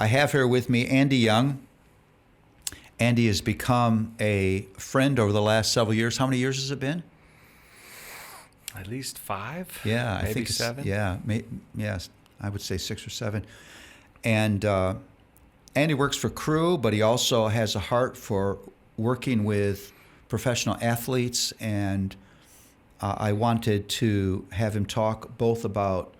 I have here with me Andy Young. Andy has become a friend over the last several years. How many years has it been? At least 5. Yeah, maybe I think 7. Yes, I would say 6 or 7. And Andy works for Cru, but he also has a heart for working with professional athletes. And I wanted to have him talk both about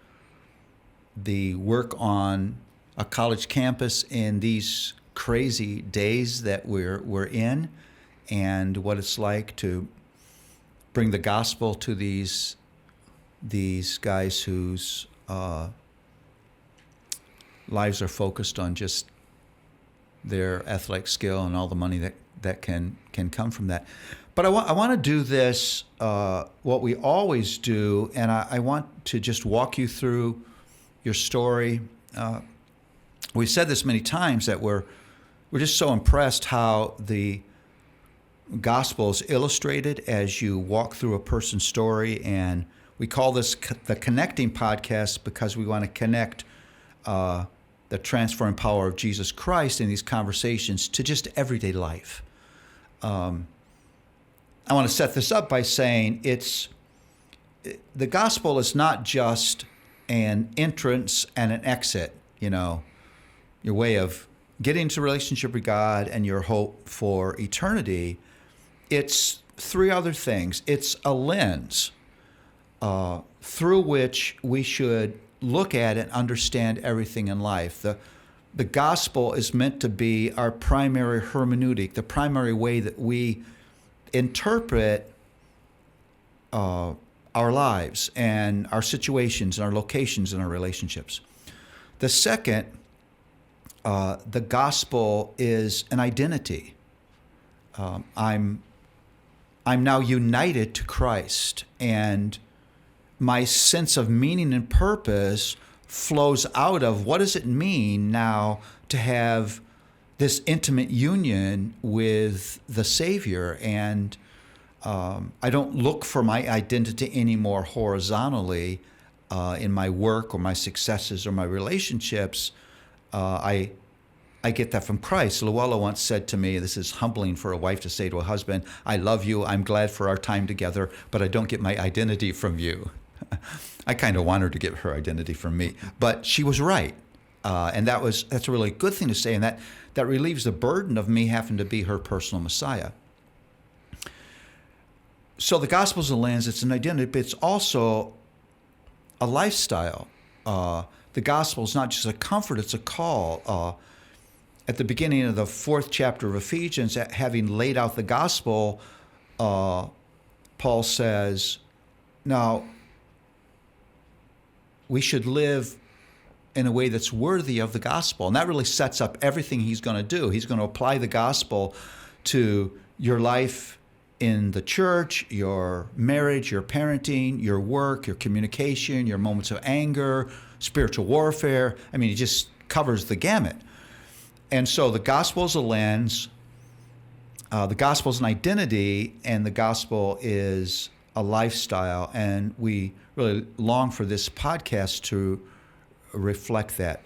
the work on a college campus in these crazy days that we're in, and what it's like to bring the gospel to these guys whose lives are focused on just their athletic skill and all the money that can come from that. But I want to do this, what we always do, and I want to just walk you through your story. We've said this many times that we're just so impressed how the gospel is illustrated as you walk through a person's story. And we call this the Connecting Podcast because we want to connect the transforming power of Jesus Christ in these conversations to just everyday life. I want to set this up by saying the gospel is not just an entrance and an exit, your way of getting into a relationship with God and your hope for eternity. It's 3 other things. It's a lens through which we should look at and understand everything in life. The gospel is meant to be our primary hermeneutic, the primary way that we interpret our lives and our situations and our locations and our relationships. The second, the gospel is an identity. I'm now united to Christ, and my sense of meaning and purpose flows out of what does it mean now to have this intimate union with the Savior. And I don't look for my identity anymore horizontally in my work or my successes or my relationships. I get that from Christ. Luella once said to me, this is humbling for a wife to say to a husband, I love you, I'm glad for our time together, but I don't get my identity from you. I kind of want her to get her identity from me. But she was right. And that's a really good thing to say, and that relieves the burden of me having to be her personal Messiah. So the gospel's a lens, it's an identity, but it's also a lifestyle. The gospel is not just a comfort, it's a call. At the beginning of the 4th chapter of Ephesians, having laid out the gospel, Paul says, now, we should live in a way that's worthy of the gospel. And that really sets up everything he's going to do. He's going to apply the gospel to your life in the church, your marriage, your parenting, your work, your communication, your moments of anger, spiritual warfare. I mean, he just covers the gamut. And so the gospel is a lens, the gospel is an identity, and the gospel is a lifestyle. And we really long for this podcast to reflect that.